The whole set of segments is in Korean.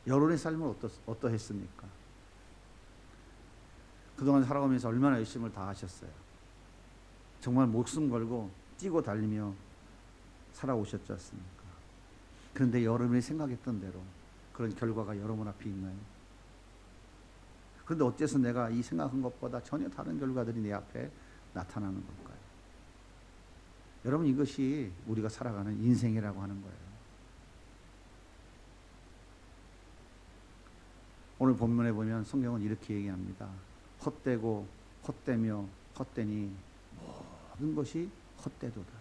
여론의 삶은 어떠했습니까? 그동안 살아가면서 얼마나 열심을 다하셨어요. 정말 목숨 걸고 뛰고 달리며 살아오셨지 않습니까? 그런데 여러분이 생각했던 대로 그런 결과가 여러분 앞에 있나요? 그런데 어째서 내가 이 생각한 것보다 전혀 다른 결과들이 내 앞에 나타나는 걸까요? 여러분, 이것이 우리가 살아가는 인생이라고 하는 거예요. 오늘 본문에 보면 성경은 이렇게 얘기합니다. 헛되고 헛되며 헛되니 모든 것이 헛되도다.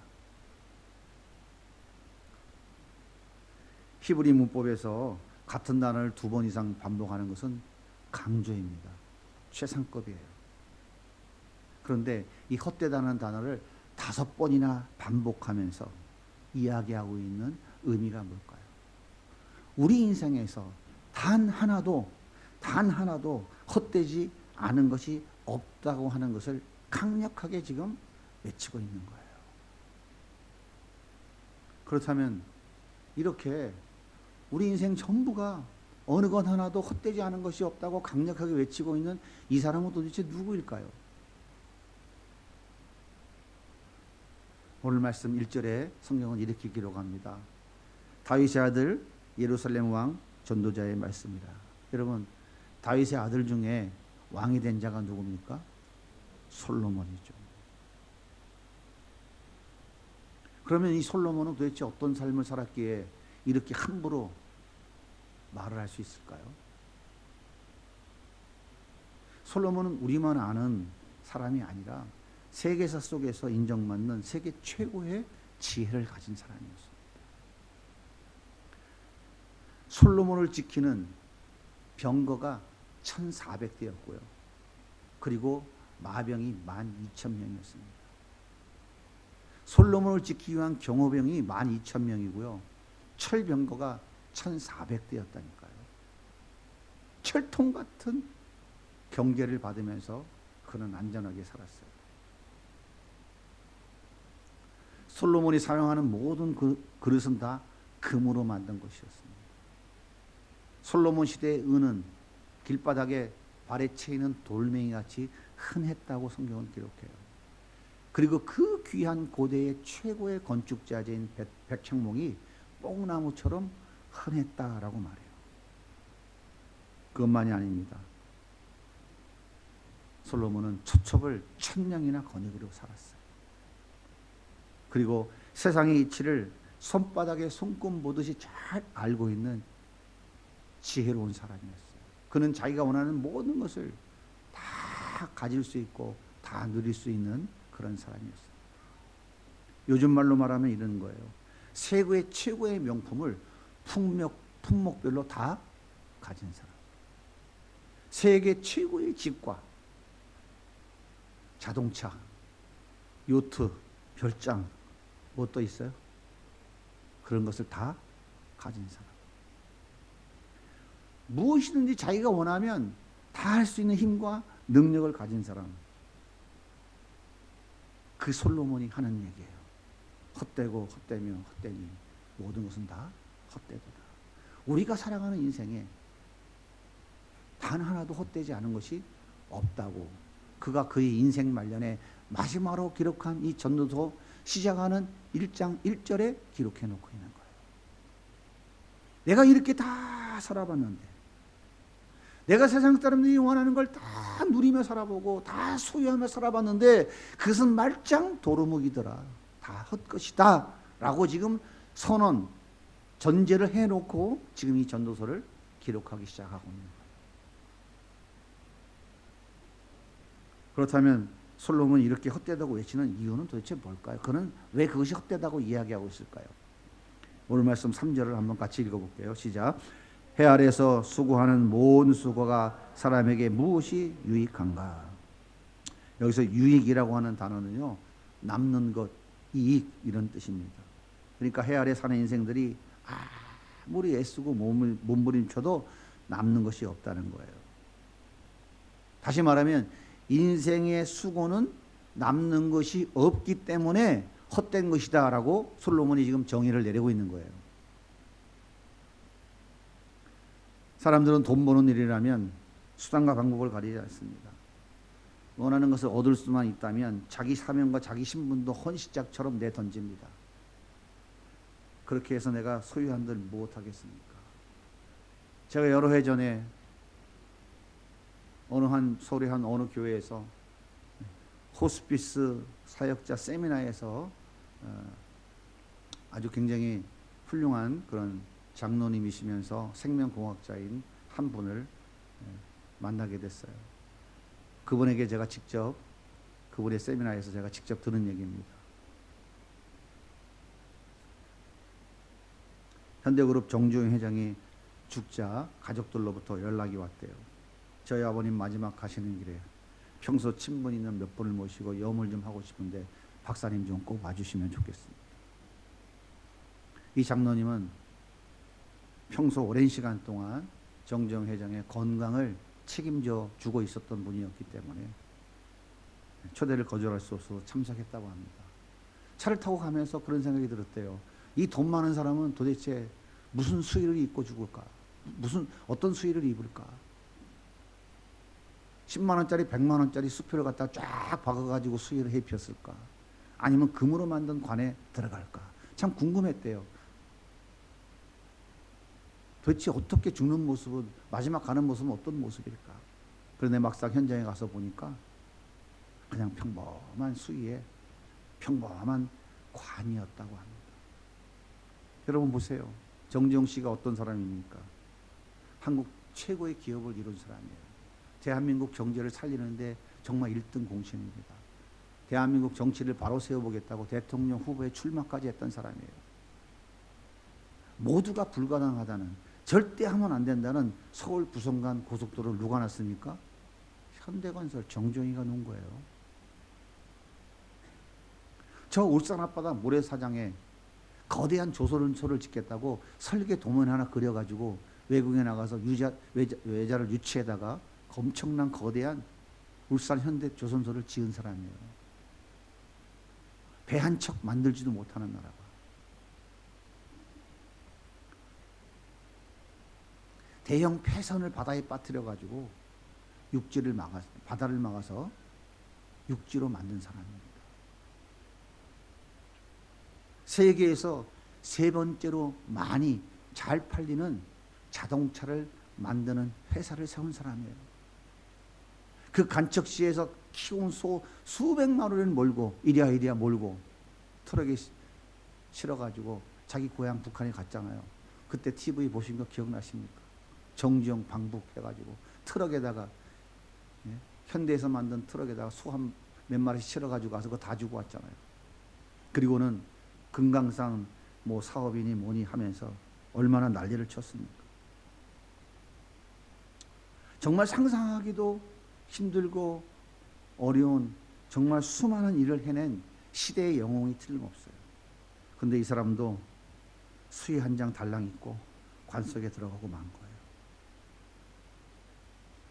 히브리 문법에서 같은 단어를 2번 이상 반복하는 것은 강조입니다. 최상급이에요. 그런데 이 헛되다는 단어를 5번이나 반복하면서 이야기하고 있는 의미가 뭘까요? 우리 인생에서 단 하나도 헛되지 않은 것이 없다고 하는 것을 강력하게 지금 외치고 있는 거예요. 그렇다면 이렇게 우리 인생 전부가 어느 것 하나도 헛되지 않은 것이 없다고 강력하게 외치고 있는 이 사람은 도대체 누구일까요? 오늘 말씀 1절에 성경은 이렇게 기록합니다. 다윗의 아들 예루살렘 왕 전도자의 말씀이라. 여러분, 다윗의 아들 중에 왕이 된 자가 누굽니까? 솔로몬이죠. 그러면 이 솔로몬은 도대체 어떤 삶을 살았기에 이렇게 함부로 말을 할 수 있을까요? 솔로몬은 우리만 아는 사람이 아니라 세계사 속에서 인정받는 세계 최고의 지혜를 가진 사람이었습니다. 솔로몬을 지키는 병거가 1,400대였고요. 그리고 마병이 12,000명이었습니다. 솔로몬을 지키기 위한 경호병이 12,000명이고요. 철병거가 1,400대였다니까요. 철통 같은 경계를 받으면서 그는 안전하게 살았어요. 솔로몬이 사용하는 모든 그릇은 다 금으로 만든 것이었습니다. 솔로몬 시대의 은은 길바닥에 발에 채이는 돌멩이같이 흔했다고 성경은 기록해요. 그리고 그 귀한 고대의 최고의 건축자재인 백향목이 뽕나무처럼 흔했다라고 말해요. 그것만이 아닙니다. 솔로몬은 초첩을 1,000명이나 거느리고 살았어요. 그리고 세상의 이치를 손바닥에 손금 보듯이 잘 알고 있는 지혜로운 사람이었어요. 그는 자기가 원하는 모든 것을 다 가질 수 있고 다 누릴 수 있는 그런 사람이었어요. 요즘 말로 말하면 이런 거예요. 세계의 최고의 명품을 품목별로 다 가진 사람. 세계 최고의 집과 자동차, 요트, 별장, 뭐 또 있어요? 그런 것을 다 가진 사람. 무엇이든지 자기가 원하면 다 할 수 있는 힘과 능력을 가진 사람. 그 솔로몬이 하는 얘기예요. 헛되고 헛되며 헛되니 모든 것은 다 헛되도다. 우리가 살아가는 인생에 단 하나도 헛되지 않은 것이 없다고 그가 그의 인생 말년에 마지막으로 기록한 이 전도서 시작하는 1장 1절에 기록해 놓고 있는 거예요. 내가 이렇게 다 살아봤는데, 내가 세상 사람들이 원하는 걸 다 누리며 살아보고 다 소유하며 살아봤는데 그것은 말짱 도루묵이더라. 다 헛것이다 라고 지금 선언, 전제를 해놓고 지금 이 전도서를 기록하기 시작하고 있는 거예요. 그렇다면 솔로몬이 이렇게 헛되다고 외치는 이유는 도대체 뭘까요? 그는 왜 그것이 헛되다고 이야기하고 있을까요? 오늘 말씀 3절을 한번 같이 읽어볼게요. 시작. 해 아래서 수고하는 모든 수고가 사람에게 무엇이 유익한가? 여기서 유익이라고 하는 단어는요, 남는 것, 이익 이런 뜻입니다. 그러니까 해 아래 사는 인생들이 아무리 애쓰고 몸부림쳐도 남는 것이 없다는 거예요. 다시 말하면 인생의 수고는 남는 것이 없기 때문에 헛된 것이다 라고 솔로몬이 지금 정의를 내리고 있는 거예요. 사람들은 돈 버는 일이라면 수단과 방법을 가리지 않습니다. 원하는 것을 얻을 수만 있다면 자기 사명과 자기 신분도 헌시짝처럼 내던집니다. 그렇게 해서 내가 소유한들 무엇하겠습니까? 제가 여러 해 전에 서울의 어느 교회에서 호스피스 사역자 세미나에서 아주 굉장히 훌륭한 그런 장로님이시면서 생명공학자인 한 분을 만나게 됐어요. 그분에게 제가 직접, 그분의 세미나에서 제가 직접 들은 얘기입니다. 현대그룹 정주영 회장이 죽자 가족들로부터 연락이 왔대요. 저희 아버님 마지막 가시는 길에 평소 친분 있는 몇 분을 모시고 염을 좀 하고 싶은데 박사님 좀 꼭 와주시면 좋겠습니다. 이 장로님은 평소 오랜 시간 동안 정주영 회장의 건강을 책임져 주고 있었던 분이었기 때문에 초대를 거절할 수 없어서 참석했다고 합니다. 차를 타고 가면서 그런 생각이 들었대요. 이 돈 많은 사람은 도대체 무슨 수의를 입고 죽을까? 어떤 수의를 입을까? 10만 원짜리 100만 원짜리 수표를 갖다 쫙 박아가지고 수의를 해피었을까? 아니면 금으로 만든 관에 들어갈까? 참 궁금했대요. 도대체 어떻게 죽는 모습은, 마지막 가는 모습은 어떤 모습일까? 그런데 막상 현장에 가서 보니까 그냥 평범한 수의에 평범한 관이었다고 합니다. 여러분 보세요. 정주영 씨가 어떤 사람입니까? 한국 최고의 기업을 이룬 사람이에요. 대한민국 경제를 살리는데 정말 1등 공신입니다. 대한민국 정치를 바로 세워보겠다고 대통령 후보에 출마까지 했던 사람이에요. 모두가 불가능하다는, 절대 하면 안 된다는 서울 부성간 고속도로를 누가 놨습니까? 현대건설 정주영이가 놓은 거예요. 저 울산 앞바다 모래사장에 거대한 조선소를 짓겠다고 설계 도면 하나 그려가지고 외국에 나가서 외자를 유치에다가 엄청난 거대한 울산 현대 조선소를 지은 사람이에요. 배 한 척 만들지도 못하는 나라가. 대형 폐선을 바다에 빠뜨려가지고 바다를 막아서 육지로 만든 사람입니다. 세계에서 세 번째로 많이 잘 팔리는 자동차를 만드는 회사를 세운 사람이에요. 그 간척시에서 키운 소 수백만 원을 몰고 이리야 몰고 트럭에 실어가지고 자기 고향 북한에 갔잖아요. 그때 TV 보신 거 기억나십니까? 정주영 방북해가지고 트럭에다가, 현대에서 만든 트럭에다가 소 몇 마리씩 실어가지고 가서 그거 다 주고 왔잖아요. 그리고는 금강산 뭐 사업이니 뭐니 하면서 얼마나 난리를 쳤습니까? 정말 상상하기도 힘들고 어려운 정말 수많은 일을 해낸 시대의 영웅이 틀림없어요. 그런데 이 사람도 수의 한 장 달랑 있고 관 속에 들어가고 만 거예요.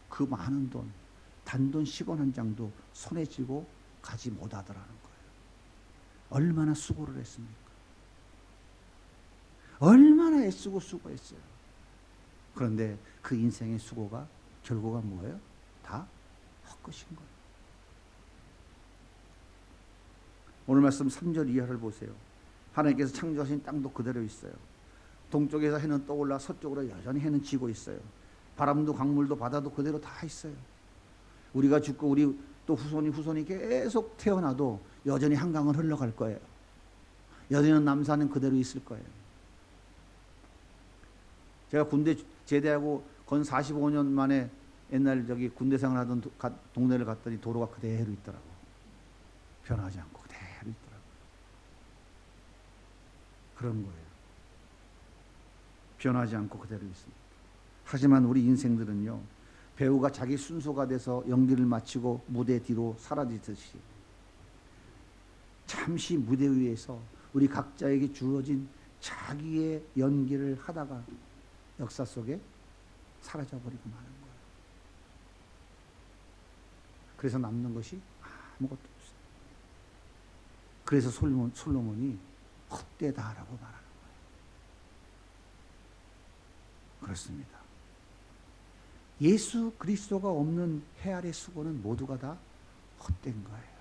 그 많은 돈, 단돈 10원 한 장도 손에 쥐고 가지 못하더라는 거예요. 얼마나 수고를 했습니까? 얼마나 애쓰고 수고했어요. 그런데 그 인생의 수고가 결국은 뭐예요? 다 헛것인 거예요. 오늘 말씀 3절 이하를 보세요. 하나님께서 창조하신 땅도 그대로 있어요. 동쪽에서 해는 떠올라 서쪽으로 여전히 해는 지고 있어요. 바람도 강물도 바다도 그대로 다 있어요. 우리가 죽고 우리 또 후손이 계속 태어나도 여전히 한강은 흘러갈 거예요. 여전히 남산은 그대로 있을 거예요. 제가 군대 제대하고 건 45년 만에 옛날 저기 군대 생활하던 동네를 갔더니 도로가 그대로 있더라고. 변하지 않고 그대로 있더라고. 그런 거예요. 변하지 않고 그대로 있습니다. 하지만 우리 인생들은요, 배우가 자기 순서가 돼서 연기를 마치고 무대 뒤로 사라지듯이 잠시 무대 위에서 우리 각자에게 주어진 자기의 연기를 하다가 역사 속에 사라져버리고 마는 거예요. 그래서 남는 것이 아무것도 없어요. 그래서 솔로몬이 헛되다라고 말하는 거예요. 그렇습니다. 예수 그리스도가 없는 해 아래 수고는 모두가 다 헛된 거예요.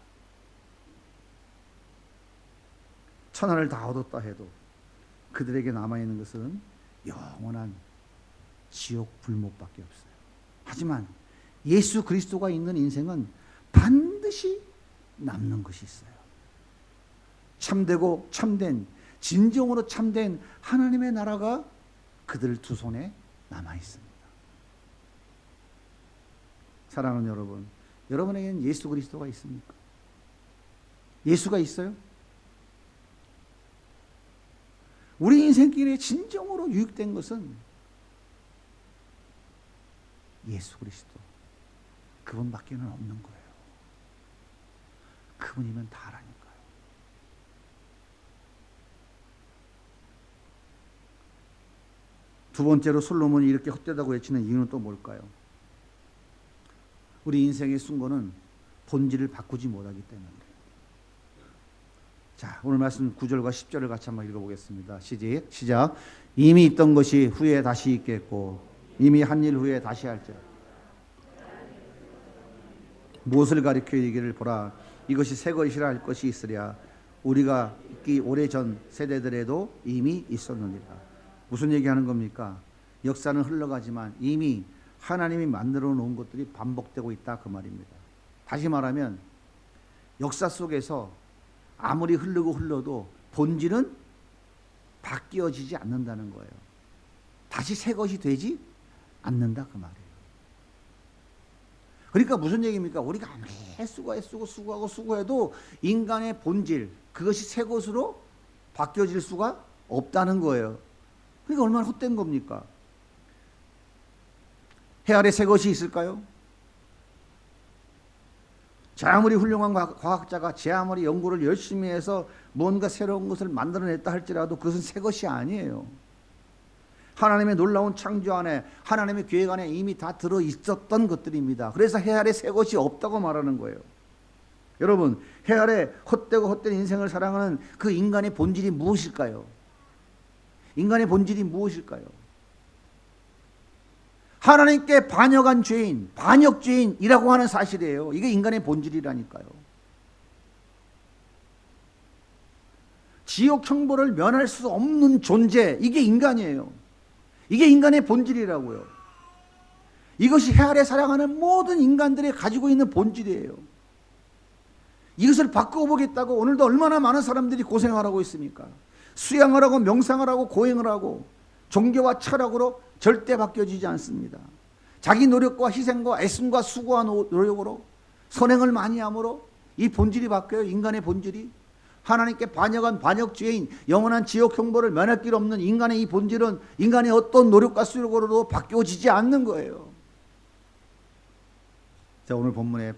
천하를 다 얻었다 해도 그들에게 남아있는 것은 영원한 지옥 불목밖에 없어요. 하지만 예수 그리스도가 있는 인생은 반드시 남는 것이 있어요. 참되고 참된, 진정으로 참된 하나님의 나라가 그들 두 손에 남아 있습니다. 사랑하는 여러분, 여러분에게는 예수 그리스도가 있습니까? 예수가 있어요? 우리 인생길에 진정으로 유익된 것은 예수 그리스도, 그분밖에는 없는 거예요. 그분이면 다라니까요. 두 번째로 솔로몬이 이렇게 헛되다고 외치는 이유는 또 뭘까요? 우리 인생의 순고는 본질을 바꾸지 못하기 때문에. 자, 오늘 말씀 9절과 10절을 같이 한번 읽어보겠습니다. 시작. 이미 있던 것이 후에 다시 있겠고 이미 한 일 후에 다시 할지라. 무엇을 가리켜 이르기를 보라, 이것이 새 것이라 할 것이 있으랴. 우리가 있기 오래전 세대들에도 이미 있었느니라. 무슨 얘기하는 겁니까? 역사는 흘러가지만 이미 하나님이 만들어 놓은 것들이 반복되고 있다, 그 말입니다. 다시 말하면 역사 속에서 아무리 흘러도 본질은 바뀌어지지 않는다는 거예요. 다시 새 것이 되지 않는다, 그 말이에요. 그러니까 무슨 얘기입니까? 우리가 아무리 수고해도 인간의 본질, 그것이 새 것으로 바뀌어질 수가 없다는 거예요. 그러니까 얼마나 헛된 겁니까? 해 아래 새 것이 있을까요? 제 아무리 훌륭한 과학자가 제 아무리 연구를 열심히 해서 뭔가 새로운 것을 만들어냈다 할지라도 그것은 새 것이 아니에요. 하나님의 놀라운 창조 안에, 하나님의 계획 안에 이미 다 들어있었던 것들입니다. 그래서 해 아래 새 것이 없다고 말하는 거예요. 여러분, 해 아래 헛되고 헛된 인생을 살아가는 그 인간의 본질이 무엇일까요? 인간의 본질이 무엇일까요? 하나님께 반역한 죄인, 반역죄인이라고 하는 사실이에요. 이게 인간의 본질이라니까요. 지옥 형벌을 면할 수 없는 존재, 이게 인간이에요. 이게 인간의 본질이라고요. 이것이 해 아래 살아가는 모든 인간들이 가지고 있는 본질이에요. 이것을 바꿔보겠다고 오늘도 얼마나 많은 사람들이 고생을 하고 있습니까? 수양을 하고 명상을 하고 고행을 하고 종교와 철학으로 절대 바뀌어지지 않습니다. 자기 노력과 희생과 애씀과 수고와 노력으로 선행을 많이 함으로 이 본질이 바뀌어요. 인간의 본질이. 하나님께 반역한 반역죄인, 영원한 지옥 형벌을 면할 길 없는 인간의 이 본질은 인간의 어떤 노력과 수고로도 바뀌어지지 않는 거예요. 자, 오늘 본문에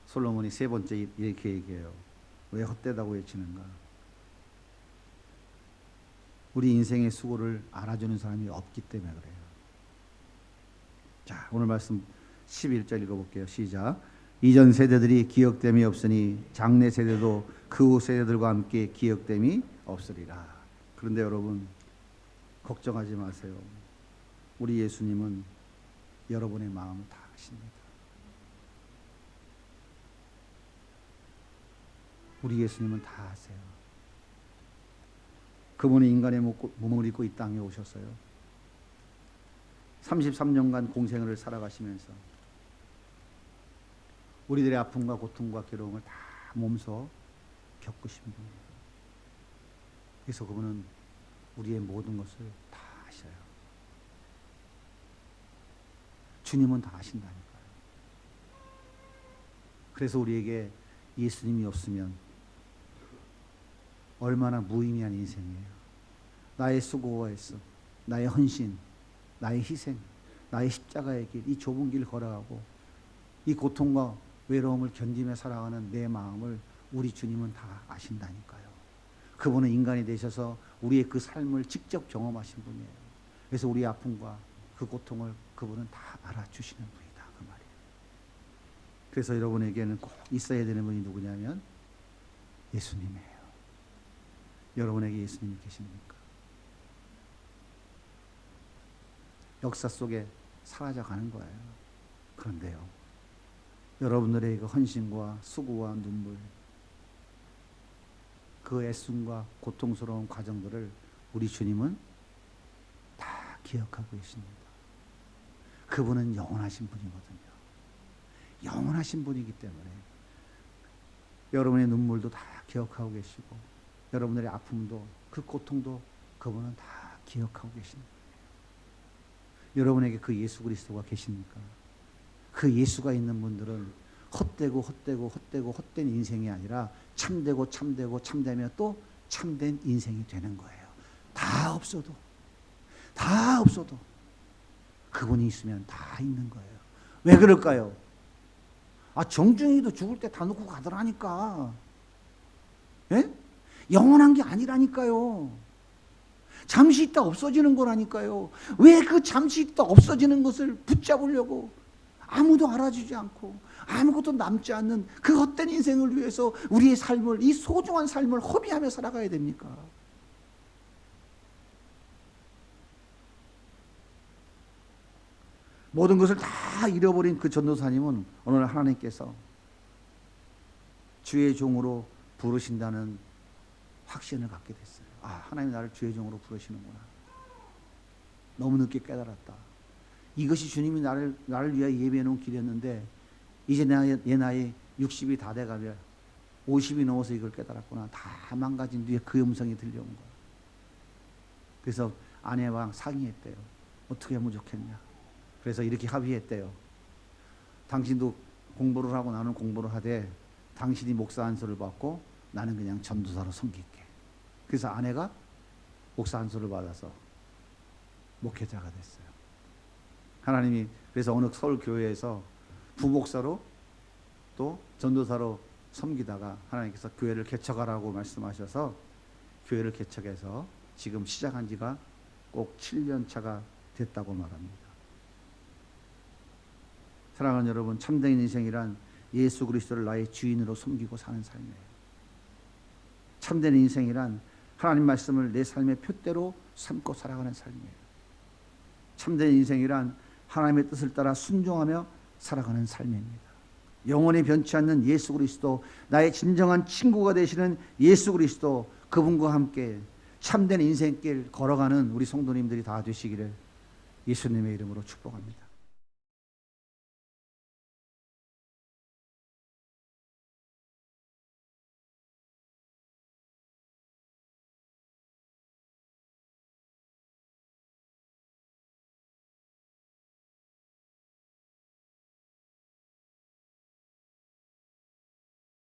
솔로몬이 세 번째 이렇게 얘기해요. 왜 헛되다고 외치는가? 우리 인생의 수고를 알아주는 사람이 없기 때문에 그래요. 자, 오늘 말씀 11절 읽어볼게요. 시작. 이전 세대들이 기억됨이 없으니 장래 세대도 그 후 세대들과 함께 기억됨이 없으리라. 그런데 여러분, 걱정하지 마세요. 우리 예수님은 여러분의 마음을 다 아십니다. 우리 예수님은 다 아세요. 그분이 인간의 몸을 입고 이 땅에 오셨어요. 33년간 공생을 살아가시면서 우리들의 아픔과 고통과 괴로움을 다 몸소 겪으신 분이에요. 그래서 그분은 우리의 모든 것을 다 아셔요. 주님은 다 아신다니까요. 그래서 우리에게 예수님이 없으면 얼마나 무의미한 인생이에요. 나의 수고와 애써, 나의 헌신, 나의 희생, 나의 십자가의 길, 이 좁은 길 걸어가고 이 고통과 외로움을 견디며 살아가는 내 마음을 우리 주님은 다 아신다니까요. 그분은 인간이 되셔서 우리의 그 삶을 직접 경험하신 분이에요. 그래서 우리의 아픔과 그 고통을 그분은 다 알아주시는 분이다, 그 말이에요. 그래서 여러분에게는 꼭 있어야 되는 분이 누구냐면 예수님이에요. 여러분에게 예수님이 계십니까? 역사 속에 사라져가는 거예요. 그런데요, 여러분들의 그 헌신과 수고와 눈물, 그 애씀과 고통스러운 과정들을 우리 주님은 다 기억하고 계십니다. 그분은 영원하신 분이거든요. 영원하신 분이기 때문에 여러분의 눈물도 다 기억하고 계시고, 여러분들의 아픔도, 그 고통도 그분은 다 기억하고 계십니다. 여러분에게 그 예수 그리스도가 계십니까? 그 예수가 있는 분들은 헛된 인생이 아니라 참되며 또 참된 인생이 되는 거예요. 다 없어도 그분이 있으면 다 있는 거예요. 왜 그럴까요? 정중이도 죽을 때 다 놓고 가더라니까. 예? 영원한 게 아니라니까요. 잠시 있다 없어지는 거라니까요. 왜 그 잠시 있다 없어지는 것을 붙잡으려고 아무도 알아주지 않고 아무것도 남지 않는 그 헛된 인생을 위해서 우리의 삶을, 이 소중한 삶을 허비하며 살아가야 됩니까? 모든 것을 다 잃어버린 그 전도사님은 오늘 하나님께서 주의 종으로 부르신다는 확신을 갖게 됐어요. 하나님이 나를 주의 종으로 부르시는구나. 너무 늦게 깨달았다. 이것이 주님이 나를 위하여 예비해 놓은 길이었는데 이제 내 나이 60이 다 돼가며 50이 넘어서 이걸 깨달았구나. 다 망가진 뒤에 그 음성이 들려온 거야. 그래서 아내와 상의했대요. 어떻게 하면 좋겠냐. 그래서 이렇게 합의했대요. 당신도 공부를 하고 나는 공부를 하되 당신이 목사 안수를 받고 나는 그냥 전도사로 섬길게. 그래서 아내가 목사 안수를 받아서 목회자가 됐어요. 하나님이 그래서 어느 서울 교회에서 부목사로 또 전도사로 섬기다가 하나님께서 교회를 개척하라고 말씀하셔서 교회를 개척해서 지금 시작한 지가 꼭 7년 차가 됐다고 말합니다. 사랑하는 여러분, 참된 인생이란 예수 그리스도를 나의 주인으로 섬기고 사는 삶이에요. 참된 인생이란 하나님 말씀을 내 삶의 표대로 삼고 살아가는 삶이에요. 참된 인생이란 하나님의 뜻을 따라 순종하며 살아가는 삶입니다. 영원히 변치 않는 예수 그리스도, 나의 진정한 친구가 되시는 예수 그리스도, 그분과 함께 참된 인생길 걸어가는 우리 성도님들이 다 되시기를 예수님의 이름으로 축복합니다.